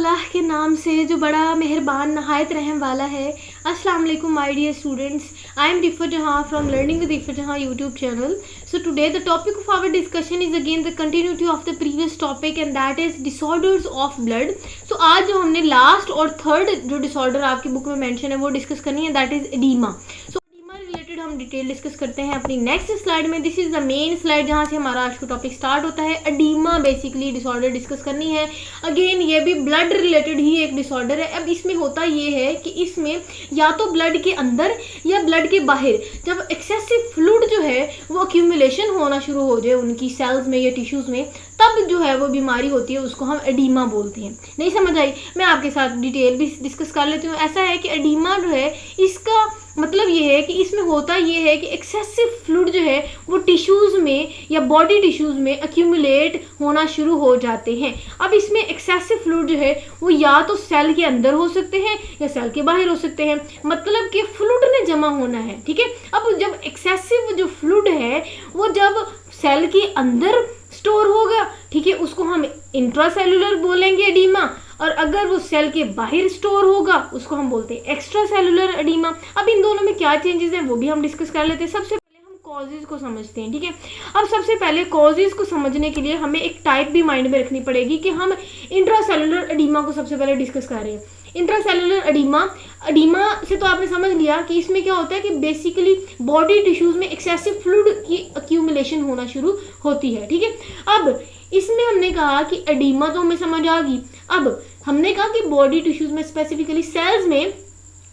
अल्लाह के नाम से जो बड़ा मेहरबान नहायत रहम वाला है। अस्सलाम वालेकुम my dear students, I am Rifa Jahan from learning with Rifa Jahan YouTube channel. So today the topic of our discussion is again the continuity of the previous topic and that is disorders of blood. So आज जो हमने last और third जो disorder आपकी book में mention है वो discuss करनी है, that is oedema. So related हम डिटेल डिस्कस करते हैं अपनी नेक्स्ट स्लाइड में। This is the main slide जहां से हमारा आज का टॉपिक स्टार्ट होता है। एडीमा बेसिकली डिसऑर्डर डिस्कस करनी है। अगेन ये भी ब्लड रिलेटेड ही एक डिसऑर्डर है। अब इसमें होता ये है कि इसमें या तो ब्लड के अंदर या ब्लड के बाहर जब एक्सेसिव फ्लूइड जो है वो अक्यूमुलेशन होना शुरू हो जाए उनकी सेल्स में या टिश्यूज में, तब जो है वो बीमारी होती है, उसको हम एडीमा बोलते हैं। नहीं समझ आई? मैं आपके साथ डिटेल भी डिस्कस कर लेती हूँ। ऐसा है कि एडीमा जो है इसका मतलब ये है कि इसमें होता ये है कि एक्सेसिव फ्लूइड जो है वो टिश्यूज़ में या बॉडी टिश्यूज़ में अक्यूमुलेट होना शुरू हो जाते हैं। अब इसमें एक्सेसिव फ्लूइड जो है वो या तो सेल के अंदर हो सकते हैं या सेल के बाहर हो सकते हैं, मतलब कि फ्लूइड ने जमा होना है। ठीक है, अब जब एक्सेसिव जो फ्लूइड है वो जब सेल के अंदर स्टोर होगा, ठीक है, उसको हम इंट्रासेलुलर बोलेंगे एडीमा, और अगर वो सेल के बाहर स्टोर होगा उसको हम बोलते हैं एक्स्ट्रा सेलुलर एडीमा। अब इन दोनों में क्या चेंजेस हैं वो भी हम डिस्कस कर लेते हैं। सबसे पहले हम कॉजेज को समझते हैं। ठीक है, अब सबसे पहले कॉजेज को समझने के लिए हमें एक टाइप भी माइंड में रखनी पड़ेगी कि हम इंट्रासेलुलर एडीमा को सबसे पहले डिस्कस कर रहे हैं। इंट्रासेलुलर एडीमा से तो आपने समझ लिया कि इसमें क्या होता है कि बेसिकली बॉडी टिश्यूज में एक्सेसिव फ्लूइड की अक्यूमुलेशन होना शुरू होती है। ठीक है, अब इसमें हमने कहा कि एडीमा तो हमें समझ आ गई। अब हमने कहा कि बॉडी टिश्यूज में स्पेसिफिकली सेल्स में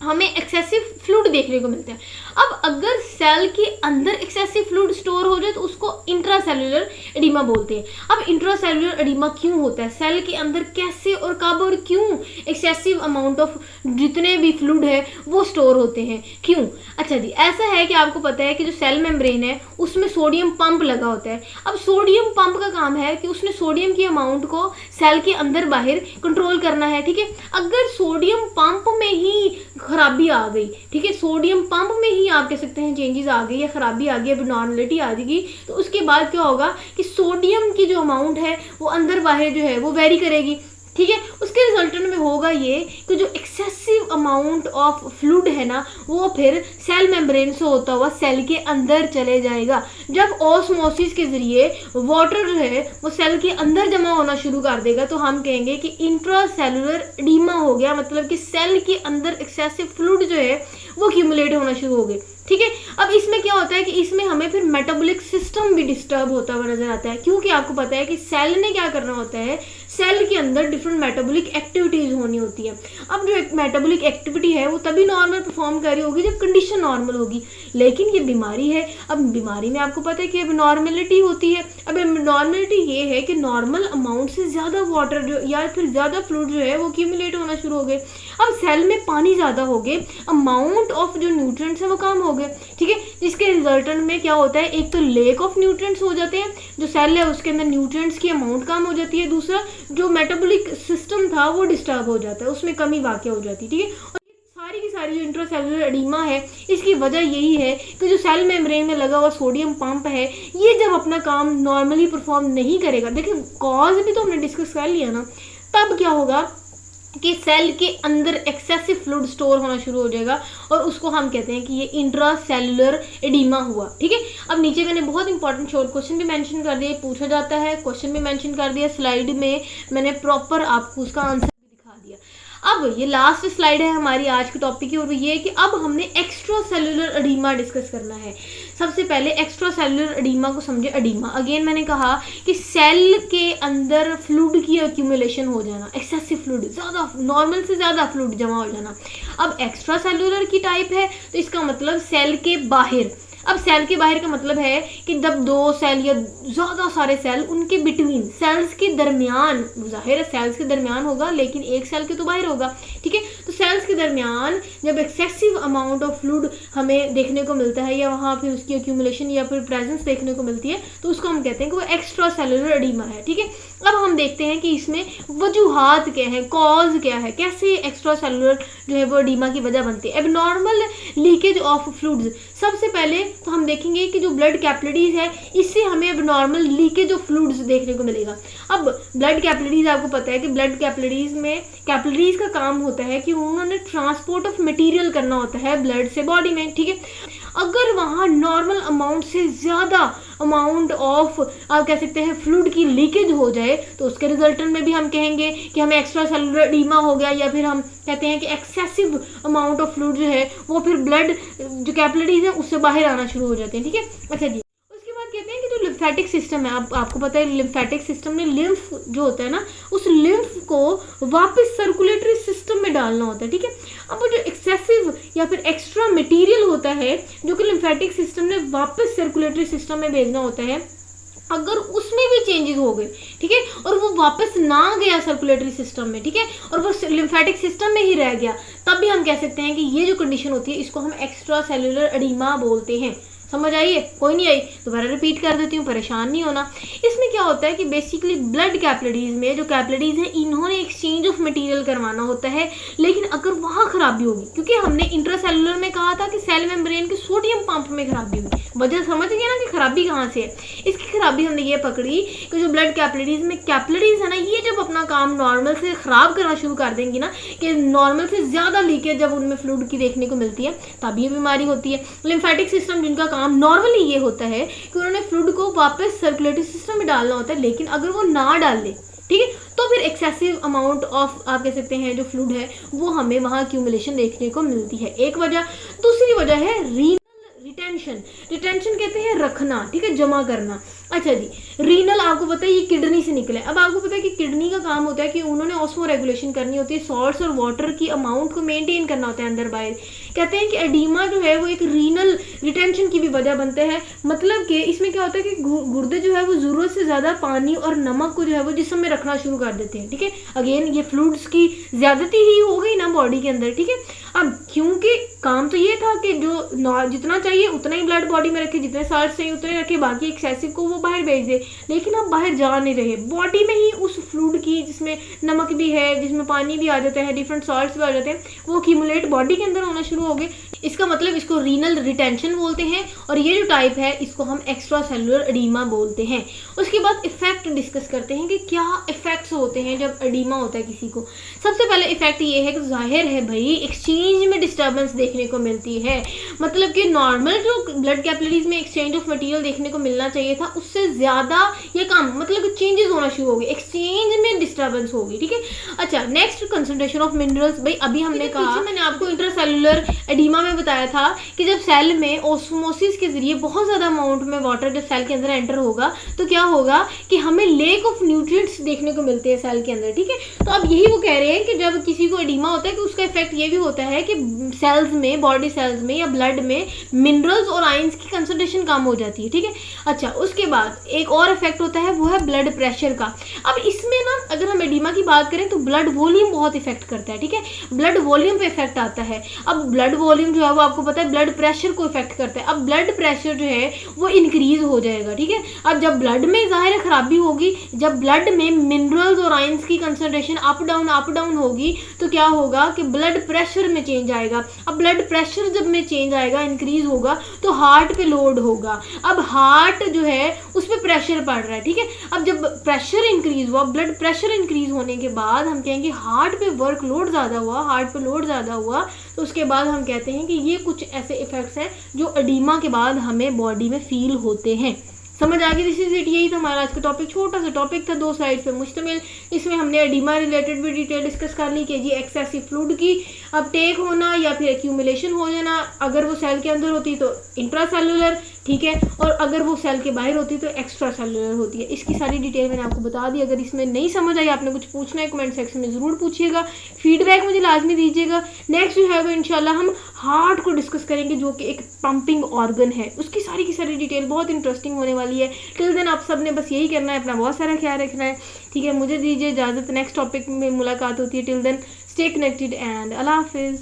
हमें एक्सेसिव फ्लूइड देखने को मिलते हैं। अब अगर सेल के अंदर एक्सेसिव फ्लूइड स्टोर हो जाए तो उसको इंट्रासेलुलर एडीमा बोलते हैं। अब इंट्रासेलुलर एडीमा क्यों होता है, सेल के अंदर कैसे और कब और क्यों एक्सेसिव अमाउंट ऑफ जितने भी फ्लूइड है वो स्टोर होते हैं, क्यों? अच्छा जी, ऐसा है कि आपको पता है कि जो सेल मेम्ब्रेन है उसमें सोडियम पंप लगा होता है। अब सोडियम पंप का काम है कि उसने सोडियम की अमाउंट को सेल के अंदर बाहर कंट्रोल करना है। ठीक है, अगर सोडियम पंप में ही खराबी आ गई, ठीक है, सोडियम पंप में ही आप कह सकते हैं चेंजेस आ गई या खराबी आ गई, एबनॉर्मलिटी आ जाएगी, तो उसके बाद क्या होगा कि सोडियम की जो अमाउंट है वो अंदर बाहर जो है वो वेरी करेगी। ठीक है, उसके रिजल्टेंट में होगा ये कि जो एक्सेसिव अमाउंट ऑफ फ्लूइड है ना वो फिर सेल मेम्ब्रेन से होता हुआ सेल के अंदर चले जाएगा। जब ऑस्मोसिस के जरिए वाटर जो है वो सेल के अंदर जमा होना शुरू कर देगा तो हम कहेंगे कि इंट्रासेलुलर एडीमा हो गया, मतलब कि सेल के अंदर एक्सेसिव फ्लूइड जो है वो एक्यूमुलेट होना शुरू हो गए। ठीक है, अब इसमें क्या होता है कि इसमें हमें फिर मेटाबॉलिक सिस्टम भी डिस्टर्ब होता हुआ नजर आता है, क्योंकि आपको पता है कि सेल ने क्या करना होता है, सेल के अंदर डिफरेंट मेटाबॉलिक एक्टिविटीज होनी होती है। अब जो मेटाबॉलिक एक्टिविटी है वो तभी नॉर्मल परफॉर्म कर रही होगी जब कंडीशन नॉर्मल होगी, लेकिन ये बीमारी है। अब बीमारी में आपको पता है कि एबनॉर्मलिटी होती है। अब एबनॉर्मलिटी ये है कि नॉर्मल अमाउंट से ज़्यादा वाटर जो या फिर ज़्यादा फ्लूइड जो है वो एक्यूमुलेट होना शुरू हो गए। अब सेल में पानी ज़्यादा हो गए, अमाउंट ऑफ जो न्यूट्रिएंट्स है वो कम हो गए। ठीक है, जिसके रिजल्टेंट में क्या होता है, एक तो लेक ऑफ न्यूट्रिएंट्स हो जाते हैं, जो सेल है उसके अंदर न्यूट्रिएंट्स की अमाउंट कम हो जाती है। दूसरा जो मेटाबॉलिक सिस्टम था वो डिस्टर्ब हो जाता है, उसमें कमी वाक़ई हो जाती है। ठीक है, और सारी की सारी जो इंट्रासेलुलर एडीमा है इसकी वजह यही है कि जो सेल मेम्ब्रेन में लगा हुआ सोडियम पंप है ये जब अपना काम नॉर्मली परफॉर्म नहीं करेगा, देखिए कॉज भी तो हमने डिस्कस कर लिया ना, तब क्या होगा कि सेल के अंदर एक्सेसिव फ्लूइड स्टोर होना शुरू हो जाएगा और उसको हम कहते हैं कि ये इंट्रासेलुलर एडीमा हुआ। ठीक है, अब नीचे मैंने बहुत इंपॉर्टेंट शॉर्ट क्वेश्चन भी मेंशन कर दिया, पूछा जाता है, क्वेश्चन भी मेंशन कर दिया, स्लाइड में मैंने प्रॉपर आपको उसका आंसर भी दिखा दिया। अब ये लास्ट स्लाइड है हमारी आज के टॉपिक की, और ये है कि अब हमने एक्स्ट्रा सेलुलर एडीमा डिस्कस करना है। सबसे पहले एक्स्ट्रा सेलुलर एडीमा को समझे। एडीमा अगेन मैंने कहा कि सेल के अंदर फ्लूइड की एक्यूमुलेशन हो जाना, एक्सेसिव फ्लूइड, ज़्यादा नॉर्मल से ज़्यादा फ्लूइड जमा हो जाना। अब एक्स्ट्रा सेलुलर की टाइप है तो इसका मतलब सेल के बाहर। अब सेल के बाहर का मतलब है कि जब दो सेल या ज़्यादा सारे सेल उनके बिटवीन सेल्स के दरमियान, जाहिर है सेल्स के दरमियान होगा लेकिन एक सेल के तो बाहर होगा। ठीक है, तो सेल्स के दरमियान जब एक्सेसिव अमाउंट ऑफ फ्लूइड हमें देखने को मिलता है या वहाँ फिर उसकी एक्यूमुलेशन या फिर प्रेजेंस देखने को मिलती है तो उसको हम कहते हैं कि वो एक्स्ट्रा सेलुलर एडीमा है। ठीक है, अब हम देखते हैं कि इसमें वजूहात क्या है, कॉज क्या है, कैसे एक्स्ट्रा सेलुलर जो है वो एडीमा की वजह बनती है। एबनॉर्मल लीकेज ऑफ फ्लूइड्स, सबसे पहले तो हम देखेंगे कि जो ब्लड कैपिलरीज है इससे हमें अब नॉर्मल लीकेज ऑफ फ्लूइड्स देखने को मिलेगा। अब ब्लड कैपिलरीज आपको पता है कि ब्लड कैपिलरीज में कैपिलरीज का काम होता है कि उन्होंने ट्रांसपोर्ट ऑफ मटेरियल करना होता है ब्लड से बॉडी में, ठीक है। अगर वहाँ नॉर्मल अमाउंट से ज़्यादा अमाउंट ऑफ आप कह सकते हैं फ्लूइड की लीकेज हो जाए तो उसके रिजल्टेंट में भी हम कहेंगे कि हमें एक्स्ट्रा सेलुलर एडीमा हो गया, या फिर हम कहते हैं कि एक्सेसिव अमाउंट ऑफ फ्लूइड जो है वो फिर ब्लड जो कैपिलरीज है उससे बाहर आना शुरू हो जाते हैं, ठीक है। अच्छा जी, उसके बाद कहते हैं कि जो लिम्फेटिक सिस्टम है, आपको पता है लिम्फेटिक सिस्टम में लिम्फ जो होता है ना, उस लिम्फ को वापस सर्कुलेटरी सिस्टम में डालना होता है, ठीक है। अब जो एक्सेसिव या फिर एक्स्ट्रा मटेरियल होता है जो कि लिम्फेटिक सिस्टम ने वापस सर्कुलेटरी सिस्टम में भेजना होता है, अगर उसमें भी चेंजेस हो गए, ठीक है, और वो वापस ना गया सर्कुलेटरी सिस्टम में, ठीक है, और वो लिम्फेटिक सिस्टम में ही रह गया, तब भी हम कह सकते हैं कि ये जो कंडीशन होती है इसको हम एक्स्ट्रा सेलुलर एडीमा बोलते हैं। समझ आई है? कोई नहीं आई दोबारा रिपीट कर देती हूँ, परेशान नहीं होना। इसमें क्या होता है कि बेसिकली ब्लड कैपिलरीज में जो कैपिलरीज हैं इन्होंने एक्सचेंज ऑफ मटेरियल करवाना होता है, लेकिन अगर वहाँ खराबी होगी, क्योंकि हमने इंट्रासेलुलर में कहा था कि सेल मेम्ब्रेन के सोडियम पंप में खराबी होगी, वजह समझ गए ना कि खराबी कहाँ से है। इसकी खराबी हमने ये पकड़ी कि जो ब्लड कैपिलरीज में कैपिलरीज है ना, ये जब अपना काम नॉर्मल से ख़राब करना शुरू कर देंगी ना, कि नॉर्मल से ज़्यादा लीकेज जब उनमें फ्लूइड की देखने को मिलती है तब ये बीमारी होती है। लिम्फेटिक सिस्टम जिनका नॉर्मली ये होता है कि उन्होंने फ्लूइड को वापस सर्कुलेटरी सिस्टम में डालना होता है, लेकिन अगर वो ना डाल ले, ठीक है, तो फिर एक्सेसिव अमाउंट ऑफ आप कह सकते हैं जो फ्लूइड है वो हमें वहाँ एक्यूमुलेशन देखने को मिलती है, एक वजह। दूसरी वजह है रिटेंशन। रिटेंशन कहते हैं रखना, ठीक है, जमा करना। अच्छा जी, रीनल आपको पता है ये किडनी से निकला है। अब आपको पता है कि किडनी का काम होता है कि उन्होंने ऑस्मो रेगुलेशन करनी होती है, सॉल्ट्स और वाटर की अमाउंट को मेंटेन करना होता है अंदर बाहर। कहते हैं कि एडीमा जो है वो एक रीनल रिटेंशन की भी वजह बनते हैं, मतलब कि इसमें क्या होता है कि गुर्दे जो है वो ज़रूरत से ज़्यादा पानी और नमक को जो है वो जिस्म में रखना शुरू कर देते हैं, ठीक है। अगेन ये फ्लूइड्स की ज़्यादती ही हो गई ना बॉडी के अंदर, ठीक है। अब क्योंकि काम तो ये था कि जो जितना चाहिए उतना ही ब्लड बॉडी में रखे, जितने साल्ट चाहिए उतने रखे, बाकी एक्सेसिव को वो बाहर भेज दे, लेकिन अब बाहर जा नहीं रहे, बॉडी में ही उस फ्लूइड की जिसमें नमक भी है, जिसमें पानी भी आ जाता है, डिफरेंट सॉल्ट्स भी आ जाते हैं, वो एक्यूमुलेट बॉडी के अंदर होना शुरू हो गए। इसका मतलब इसको रीनल रिटेंशन बोलते हैं, और ये जो टाइप है इसको हम एक्स्ट्रा सेलुलर एडीमा बोलते हैं। उसके बाद इफेक्ट डिस्कस करते हैं कि क्या इफेक्ट्स होते हैं जब एडीमा होता है किसी को। सबसे पहले इफेक्ट ये है कि जाहिर है भाई एक्सचेंज में डिस्टर्बेंस देखने को मिलती है, मतलब कि नॉर्मल जो ब्लड कैपिलरीज में एक्सचेंज ऑफ मटेरियल देखने को मिलना चाहिए था उससे ज़्यादा ये कम, मतलब चेंजेस होना शुरू हो गए, एक्सचेंज में डिस्टर्बेंस होगी, ठीक है। अच्छा, नेक्स्ट कंसंट्रेशन ऑफ मिनरल्स। भाई अभी हमने कहा, मैंने आपको इंट्रासेलुलर एडीमा में बताया था कि जब सेल में ऑस्मोसिस के जरिए बहुत ज़्यादा अमाउंट में वाटर जब सेल के अंदर एंटर होगा तो क्या होगा कि हमें लेक ऑफ न्यूट्रिएंट्स देखने को मिलते हैं सेल के अंदर, ठीक है। तो अब यही वो कह रहे हैं कि जब किसी को एडीमा होता है कि उसका इफेक्ट ये भी होता है कि सेल्स में, बॉडी सेल्स में या ब्लड में मिनरल्स और आयंस की कंसंट्रेशन कम हो जाती है, ठीक है। अच्छा, उसके बाद एक और इफेक्ट होता है वो है ब्लड प्रेशर का। अब इसमें ना अगर हम एडीमा की बात करें तो ब्लड वॉल्यूम बहुत इफेक्ट करता है, ठीक है, ब्लड वॉल्यूम पे इफेक्ट आता है। अब ब्लड वॉल्यूम जो है वो आपको पता है ब्लड प्रेशर को इफेक्ट करता है। अब ब्लड प्रेशर जो है वो इंक्रीज हो जाएगा, ठीक है। अब जब ब्लड में ज़ाहिर खराबी होगी, जब ब्लड में मिनरल्स और आयंस की कंसंट्रेशन अप डाउन होगी तो क्या होगा कि ब्लड प्रेशर में चेंज आएगा। अब ब्लड प्रेशर जब में चेंज आएगा, इंक्रीज होगा, तो हार्ट पे लोड होगा। अब हार्ट जो है उस पर प्रेशर पड़ रहा है, ठीक है। अब जब प्रेशर इंक्रीज हुआ, ब्लड प्रेशर इंक्रीज होने के बाद हम कहेंगे हार्ट पे वर्क लोड ज़्यादा हुआ, हार्ट पे लोड ज़्यादा हुआ, तो उसके बाद हम कहते हैं कि ये कुछ ऐसे इफेक्ट्स हैं जो एडीमा के बाद हमें बॉडी में फील होते हैं। समझ आ गई? This is it. यही था हमारा आज का टॉपिक, छोटा सा टॉपिक था, 2 स्लाइड पे मुश्तमिल। इसमें हमने एडीमा रिलेटेड भी डिटेल डिस्कस कर ली कि जी एक्सेसिव फ्लूइड की अपटेक होना या फिर एक्यूमुलेशन हो जाना, अगर वो सेल के अंदर होती तो इंट्रासेलुलर, ठीक है, और अगर वो सेल के बाहर होती तो एक्स्ट्रा सेलुलर होती है। इसकी सारी डिटेल मैंने आपको बता दी। अगर इसमें नहीं समझ आई, आपने कुछ पूछना है, कमेंट सेक्शन में ज़रूर पूछिएगा, फीडबैक मुझे लाजमी दीजिएगा। नेक्स्ट जो है वो इंशाल्लाह हम हार्ट को डिस्कस करेंगे जो कि एक पंपिंग ऑर्गन है, उसकी सारी की सारी डिटेल बहुत इंटरेस्टिंग होने वाली है। टिल देन आप सब ने बस यही करना है, अपना बहुत सारा ख्याल रखना है, ठीक है। मुझे दीजिए इजाज़त, नेक्स्ट टॉपिक में मुलाकात होती है। Till then stay connected and अल्लाह हाफिज़।